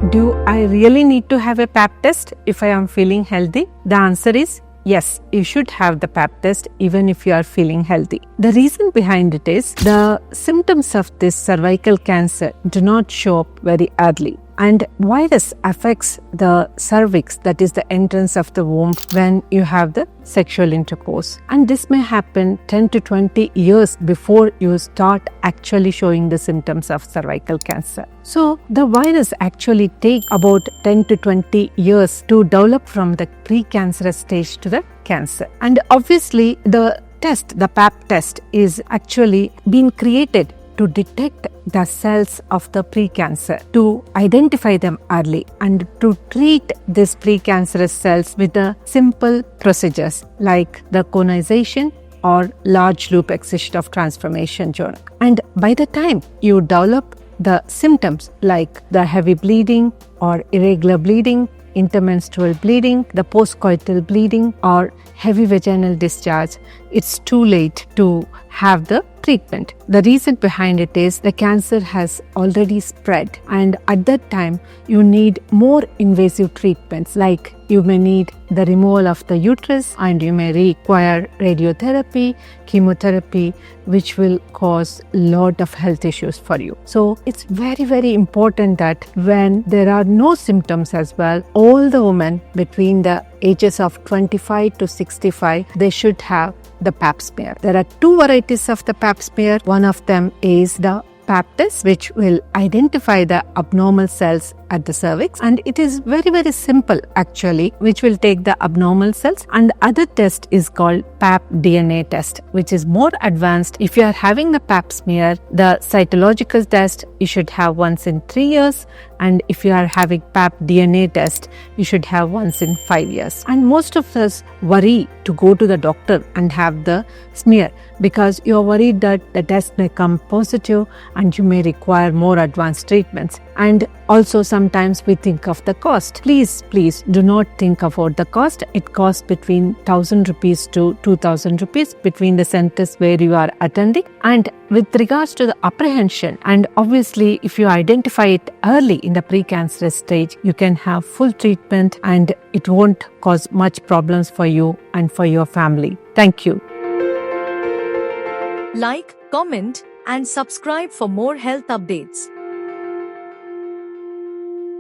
Do I really need to have a Pap test if I am feeling healthy? The answer is yes, you should have the Pap test even if you are feeling healthy. The reason behind it is the symptoms of this cervical cancer do not show up very early. And virus affects the cervix, that is the entrance of the womb, when you have the sexual intercourse. And this may happen 10 to 20 years before you start actually showing the symptoms of cervical cancer. So the virus actually takes about 10 to 20 years to develop from the precancerous stage to the cancer. And obviously the Pap test is actually being created to detect the cells of the precancer, to identify them early and to treat these precancerous cells with the simple procedures like the conization or large loop excision of transformation journal. And by the time you develop the symptoms like the heavy bleeding or irregular bleeding, intermenstrual bleeding, the postcoital bleeding or heavy vaginal discharge, it's too late to have the treatment. The reason behind it is the cancer has already spread, and at that time you need more invasive treatments, like you may need the removal of the uterus and you may require radiotherapy, chemotherapy, which will cause a lot of health issues for you. So it's very, very important that when there are no symptoms as well, all the women between the ages of 25 to 65, they should have the Pap smear. There are two varieties of the Pap smear. One of them is the Pap test, which will identify the abnormal cells at the cervix, and it is very, very simple actually, which will take the abnormal cells. And other test is called Pap DNA test, which is more advanced. If you are having the Pap smear, the cytological test you should have once in 3 years, and if you are having Pap DNA test, you should have once in 5 years. And most of us worry to go to the doctor and have the smear because you are worried that the test may come positive and you may require more advanced treatments. And also sometimes we think of the cost. Please do not think about the cost. It costs between 1,000 rupees to 2,000 rupees between the centers where you are attending. And with regards to the apprehension, and obviously if you identify it early in the precancerous stage, you can have full treatment and it won't cause much problems for you and for your family. Thank you. Like, comment, and subscribe for more health updates.